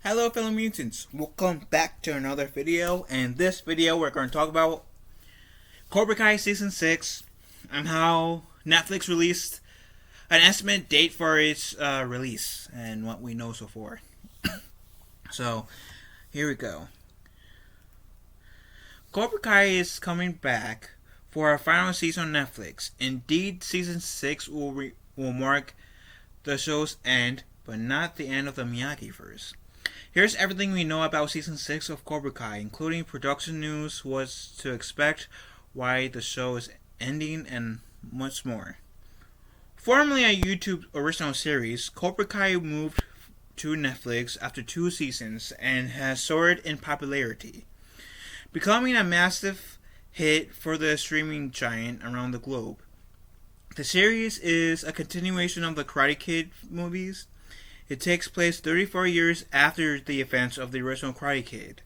Hello fellow mutants, welcome back to another video. In this video we're going to talk about Cobra Kai Season 6 and how Netflix released an estimate date for its release and what we know so far. So, here we go. Cobra Kai is coming back for a final season on Netflix. Indeed, Season 6 will mark the show's end, but not the end of the Miyagi-verse. Here's everything we know about Season 6 of Cobra Kai, including production news, what to expect, why the show is ending, and much more. Formerly a YouTube original series, Cobra Kai moved to Netflix after 2 seasons and has soared in popularity, becoming a massive hit for the streaming giant around the globe. The series is a continuation of the Karate Kid movies. It takes place 34 years after the events of the original Karate Kid,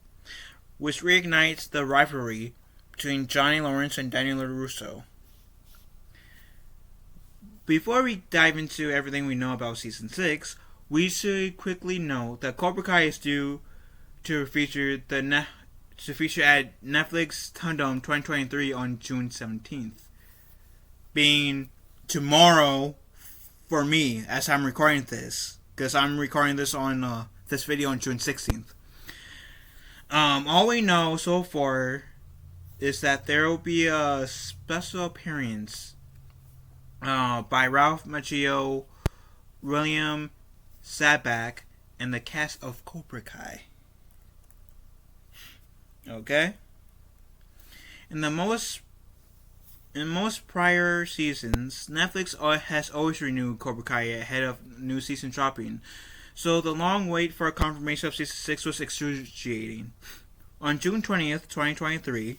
which reignites the rivalry between Johnny Lawrence and Daniel LaRusso. Before we dive into everything we know about Season 6, we should quickly note that Cobra Kai is due to feature at Netflix Tundom 2023 on June 17th, being tomorrow for me as I'm recording this. Because I'm recording this on this video on June 16th. All we know so far is that there will be a special appearance by Ralph Macchio, William Zabak, and the cast of Cobra Kai. Okay? In most prior seasons, Netflix has always renewed Cobra Kai ahead of new season dropping, so the long wait for a confirmation of Season 6 was excruciating. On June 20th, 2023,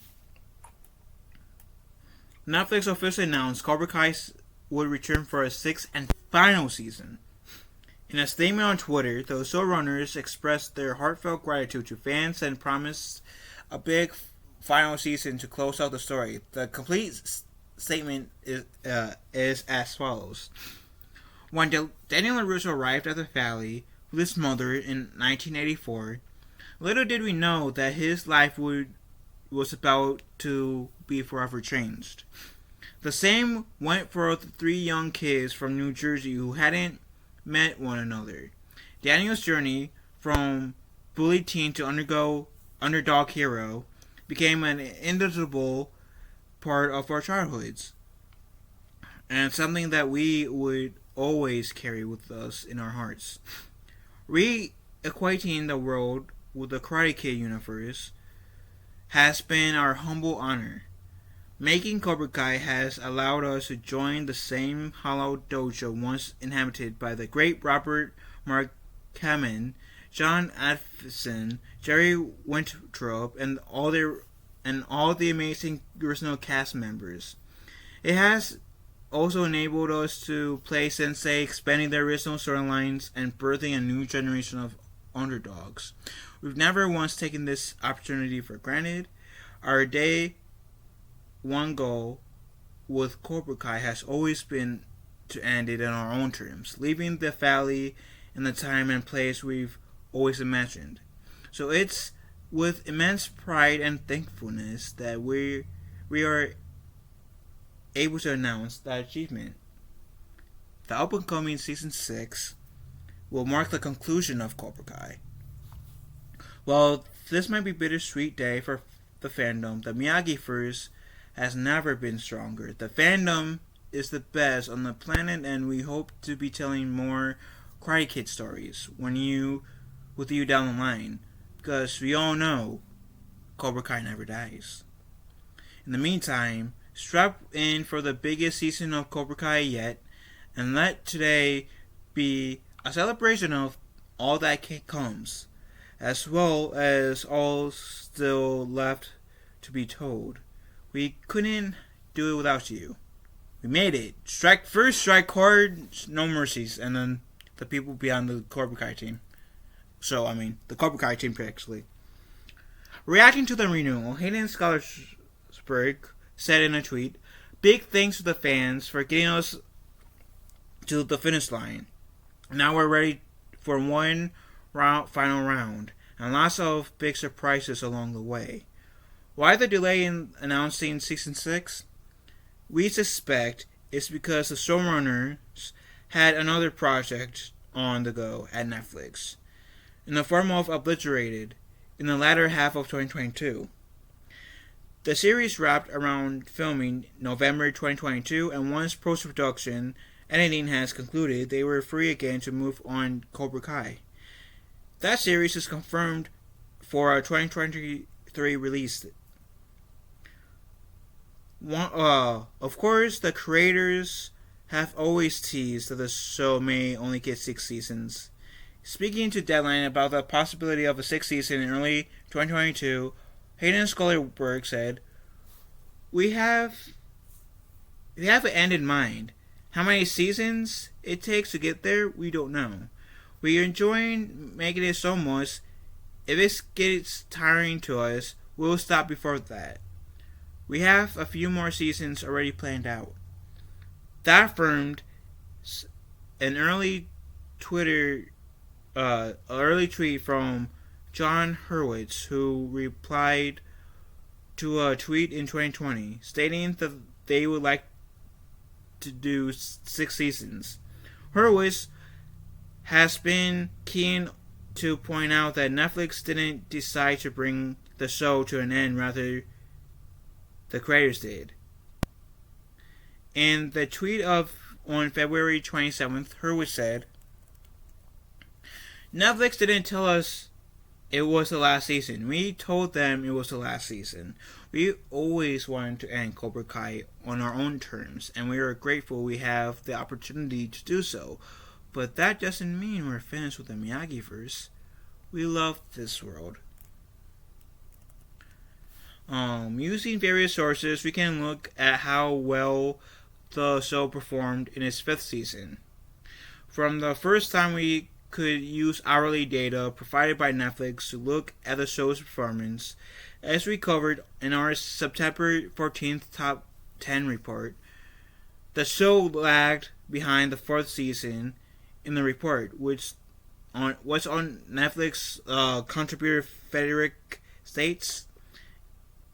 Netflix officially announced Cobra Kai would return for a 6th and final season. In a statement on Twitter, the showrunners expressed their heartfelt gratitude to fans and promised a big final season to close out the story. The complete statement is as follows. When Daniel LaRusso arrived at the Valley with his mother in 1984, little did we know that his life was about to be forever changed. The same went for the 3 young kids from New Jersey who hadn't met one another. Daniel's journey from bullied teen to underdog hero became an indivisible part of our childhoods, and something that we would always carry with us in our hearts. Re-equating the world with the Karate Kid universe has been our humble honor. Making Cobra Kai has allowed us to join the same hallowed dojo once inhabited by the great Robert Mark Kamen, John Adkison, Jerry Winthrop, and all the amazing original cast members. It has also enabled us to play Sensei, expanding the original storylines and birthing a new generation of underdogs. We've never once taken this opportunity for granted. Our day one goal with Cobra Kai has always been to end it on our own terms, leaving the valley in the time and place we've always imagined. So it's with immense pride and thankfulness that we are able to announce that achievement. The up-and-coming Season 6 will mark the conclusion of Cobra Kai. While this might be a bittersweet day for the fandom, the Miyagi-verse has never been stronger. The fandom is the best on the planet, and we hope to be telling more Karate Kid stories with you down the line, because we all know Cobra Kai never dies. In the meantime, strap in for the biggest season of Cobra Kai yet, and let today be a celebration of all that comes, as well as all still left to be told. We couldn't do it without you. We made it. Strike first, strike hard, no mercies, and then the people behind the Cobra Kai team. The Cobra Kai team actually. Reacting to the renewal, Hayden Scholarsberg said in a tweet, "Big thanks to the fans for getting us to the finish line. Now we're ready for one final round, and lots of big surprises along the way. Why the delay in announcing season 6? We suspect it's because the showrunners had another project on the go at Netflix, in the form of Obliterated, in the latter half of 2022. The series wrapped around filming November 2022, and once post-production editing has concluded, they were free again to move on Cobra Kai. That series is confirmed for a 2023 release. Of course, the creators have always teased that the show may only get 6 seasons. Speaking to Deadline about the possibility of a 6th season in early 2022, Hayden Schullerberg said, We have an end in mind. How many seasons it takes to get there, we don't know. We're enjoying making it so much. If it gets tiring to us, we'll stop before that. We have a few more seasons already planned out. That affirmed an early tweet from John Hurwitz, who replied to a tweet in 2020 stating that they would like to do 6 seasons. Hurwitz has been keen to point out that Netflix didn't decide to bring the show to an end, rather the creators did. In the tweet on February 27th, Hurwitz said, Netflix didn't tell us it was the last season. We told them it was the last season. We always wanted to end Cobra Kai on our own terms, and we are grateful we have the opportunity to do so. But that doesn't mean we're finished with the Miyagi-verse. We love this world. Using various sources, we can look at how well the show performed in its 5th season. From the first time we could use hourly data provided by Netflix to look at the show's performance, as we covered in our September 14th Top 10 report, the show lagged behind the 4th season in the report, which was on Netflix contributor Frederick states.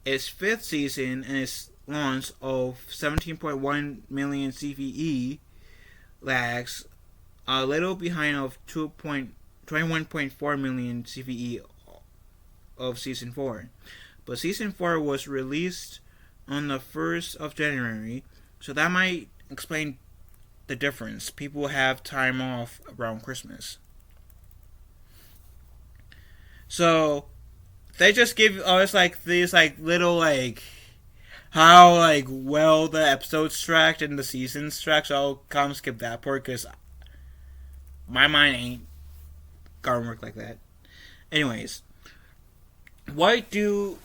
Its 5th season and its launch of 17.1 million CVE lags a little behind of 21.4 million CVE of season 4. But season 4 was released on the 1st of January, so that might explain the difference. People have time off around Christmas. So they just give us these little how well the episodes tracked and the seasons tracked. So I'll kind of skip that part because my mind ain't gonna work like that. Anyways, what to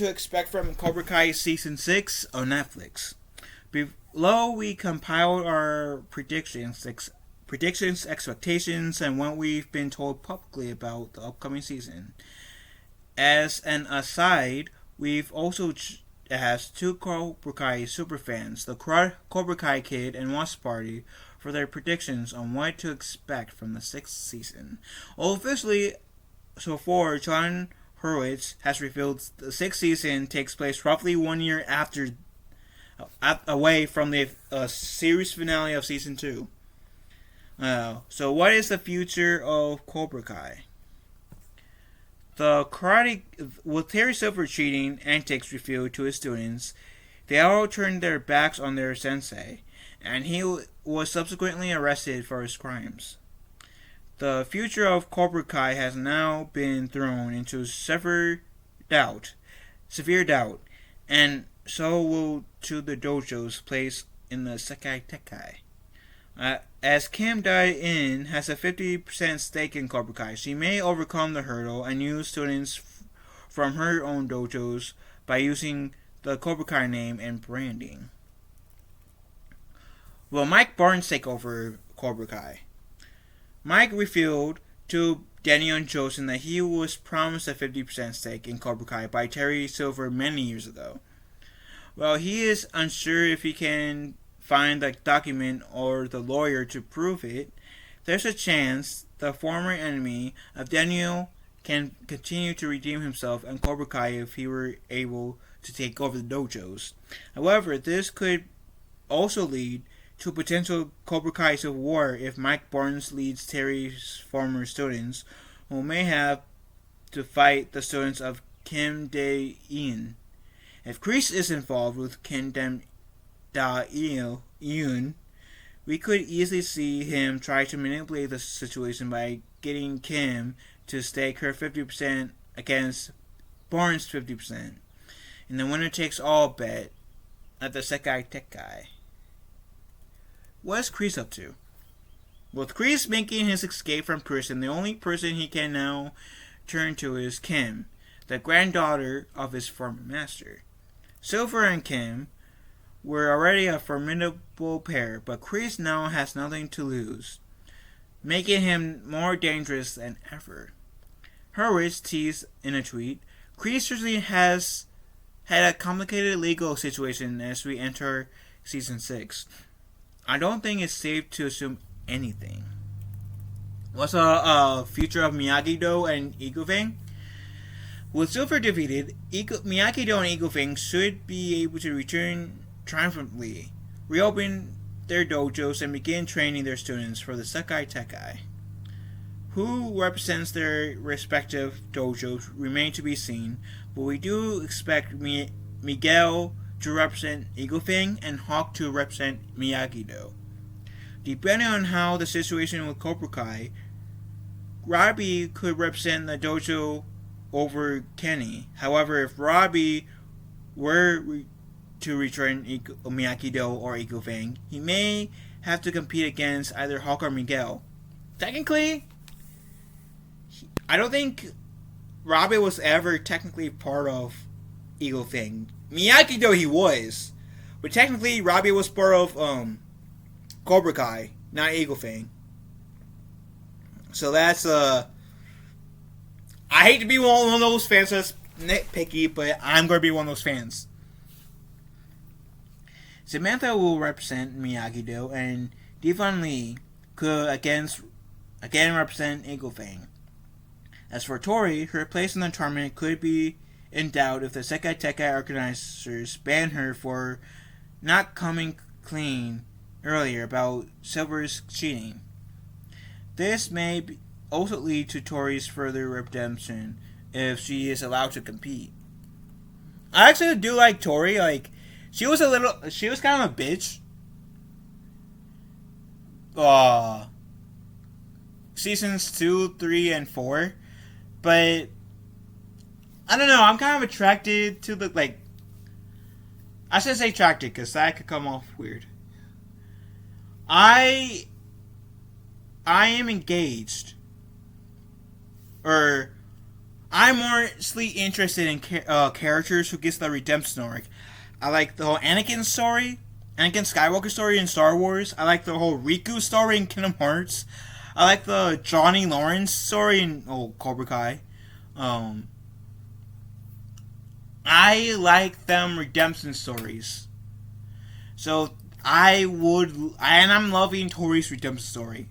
expect from Cobra Kai season 6 on Netflix? Below we compiled our predictions, expectations, and what we've been told publicly about the upcoming season. As an aside, we've also asked 2 Cobra Kai superfans, the Cobra Kai Kid and Watch Party, for their predictions on what to expect from the 6th season. Officially, so far, John Hurwitz has revealed the 6th season takes place roughly 1 year away from the series finale of season 2. So what is the future of Cobra Kai? With Terry Silver cheating antics revealed to his students, they all turned their backs on their sensei, and he was subsequently arrested for his crimes. The future of Cobra Kai has now been thrown into severe doubt, and so will to the dojo's place in the Sekai Tekai. As Kim Dae-in has a 50% stake in Cobra Kai, she may overcome the hurdle and use students from her own dojos by using the Cobra Kai name and branding. Will Mike Barnes take over Cobra Kai? Mike revealed to Danny and Johnson that he was promised a 50% stake in Cobra Kai by Terry Silver many years ago. Well, he is unsure if he can find the document or the lawyer to prove it. there's a chance the former enemy of Daniel can continue to redeem himself and Cobra Kai if he were able to take over the dojos. However, this could also lead to a potential Cobra Kai civil war if Mike Barnes leads Terry's former students, who may have to fight the students of Kim Dae-eun. If Kreese is involved with Kim Dae-eun, we could easily see him try to manipulate the situation by getting Kim to stake her 50% against Barnes' 50% in the winner takes all bet at the Sekai Tekai. What's Kreese up to? With Kreese making his escape from prison, the only person he can now turn to is Kim, the granddaughter of his former master. Silver and Kim were already a formidable pair, but Kreese now has nothing to lose, making him more dangerous than ever. Hurwitz teased in a tweet, Kreese certainly has had a complicated legal situation as we enter Season 6. I don't think it's safe to assume anything. What's a future of Miyagi-Do and Igufeng? With Silver defeated, Miyagi-Do and Igufeng should be able to return triumphantly, reopen their dojos, and begin training their students for the Sekai Tekai. Who represents their respective dojos remain to be seen, but we do expect Miguel to represent Igufeng and Hawk to represent Miyagi-Do. Depending on how the situation with Cobra Kai, Robbie could represent the dojo over Kenny. However, if Robbie were to return Miyagi-Do or Igufeng, he may have to compete against either Hawk or Miguel. Technically, I don't think Robbie was ever technically part of Igufeng. Miyagi-Do he was, but technically Robbie was part of Cobra Kai, not Igufeng. So that's I hate to be one of those fans that's nitpicky, but I'm going to be one of those fans. Samantha will represent Miyagi-Do, and Devon Lee could again represent Igufeng. As for Tori, her place in the tournament could be in doubt if the Sekai Tekai organizers ban her for not coming clean earlier about Silver's cheating. This may also lead to Tori's further redemption if she is allowed to compete. I actually do like Tori. Like, she was kind of a bitch. Seasons 2, 3, and 4. But I don't know, I'm kind of attracted to the, like, I shouldn't say attracted because that could come off weird. I am engaged, or I'm mostly interested in characters who gets the redemption arc. I like the whole Anakin Skywalker story in Star Wars. I like the whole Riku story in Kingdom Hearts. I like the Johnny Lawrence story in Cobra Kai. I like them redemption stories. So I'm loving Tori's redemption story.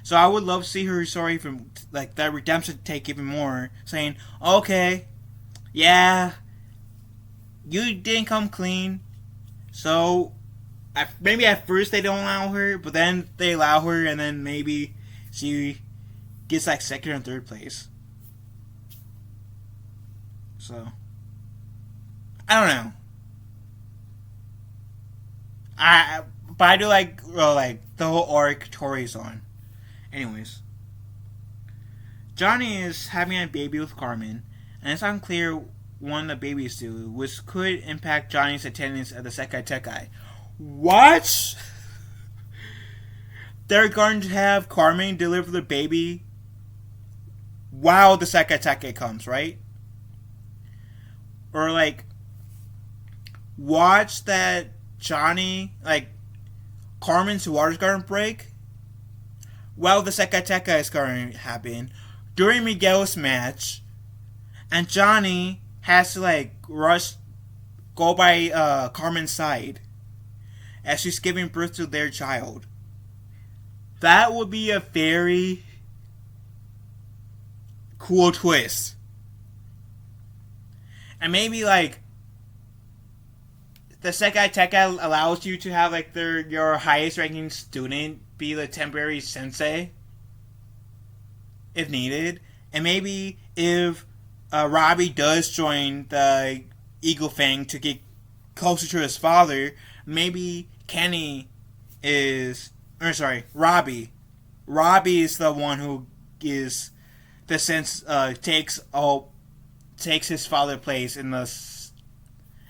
So I would love to see her story from, like, that redemption take even more. Saying, okay, yeah, you didn't come clean. So, maybe at first they don't allow her, but then they allow her, and then maybe she gets, like, second or third place. So, I don't know. But I do like the whole arc Tori's on. Anyways, Johnny is having a baby with Carmen, and it's unclear when the baby's due, which could impact Johnny's attendance at the Sekai Tekai. What? They're going to have Carmen deliver the baby while the Sekai Tekai comes, right? Or, like, watch that Johnny, like, Carmen's water's going to break while the Sekai Tekai is going to happen during Miguel's match, and Johnny has to, like, go by Carmen's side as she's giving birth to their child. That would be a very cool twist. And maybe like the Sekai Tekka allows you to have like your highest ranking student be the temporary sensei if needed. And maybe if Robbie does join the Eagle Fang to get closer to his father, maybe Kenny is, or sorry, Robbie. Robbie is the one who is the takes his father's place in the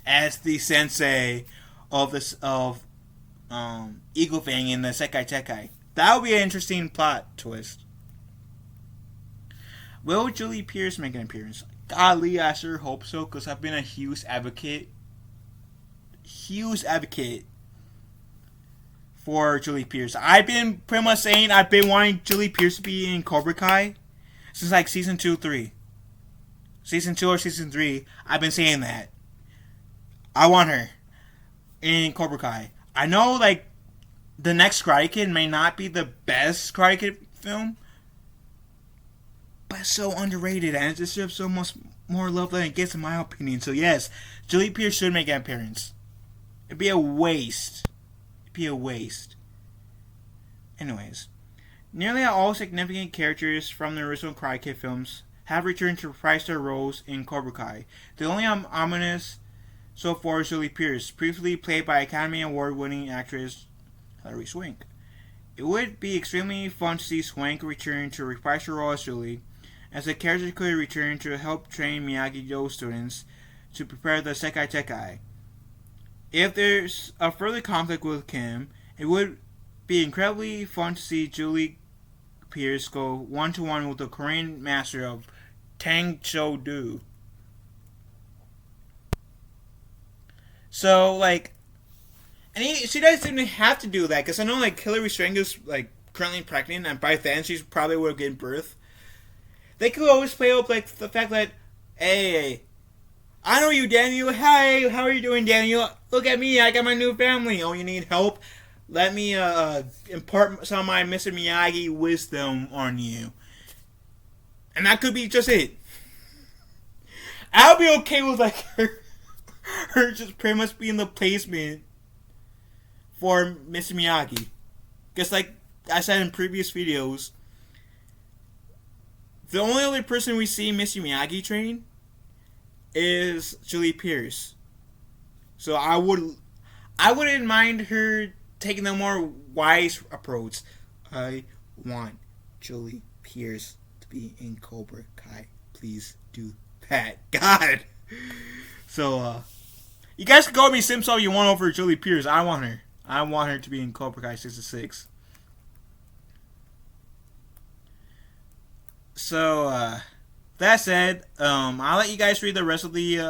as the sensei of Eagle Fang in the Sekai Tekkai. That would be an interesting plot twist. Will Julie Pierce make an appearance? Godly, I sure hope so, because I've been a huge advocate for Julie Pierce. I've been pretty much saying I've been wanting Julie Pierce to be in Cobra Kai since like season 2 or 3. Season 2 or season 3, I've been saying that. I want her in Cobra Kai. I know like the next Karate Kid may not be the best Karate Kid film, but it's so underrated and it deserves so much more love than it gets in my opinion. So yes, Julie Pierce should make an appearance. It'd be a waste. Anyways, nearly all significant characters from the original Karate Kid films have returned to reprise their roles in Cobra Kai. The only ominous so far is Julie Pierce, previously played by Academy Award-winning actress Hilary Swank. It would be extremely fun to see Swank return to reprise her role as Julie, as the character could return to help train Miyagi-Do students to prepare the Sekai Tekkai. If there's a further conflict with Kim, it would be incredibly fun to see Julie Pierce go one-to-one with the Korean master of Tang Cho Do. So, like, she doesn't even have to do that, because I know, like, Hilary Swank is, like, currently pregnant, and by then she probably would have given birth. They could always play up, like, the fact that, hey, I know you, Daniel. Hi, how are you doing, Daniel? Look at me, I got my new family. Oh, you need help? Let me impart some of my Mr. Miyagi wisdom on you. And that could be just it. I'll be okay with, like, her just pretty much being the placement for Mr. Miyagi. Because, like I said in previous videos, the only other person we see Mr. Miyagi train is Julie Pierce. So I wouldn't mind her taking the more wise approach. I want Julie Pierce to be in Cobra Kai. Please do that. God. So, you guys can call me Sims all you want over Julie Pierce. I want her. I want her to be in Cobra Kai 66. So, that said, I'll let you guys read the rest of the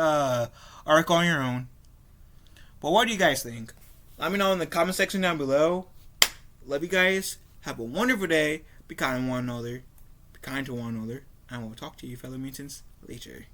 article on your own. But what do you guys think? Let me know in the comment section down below. Love you guys. Have a wonderful day. Be kind to one another. And we'll talk to you fellow mutants later.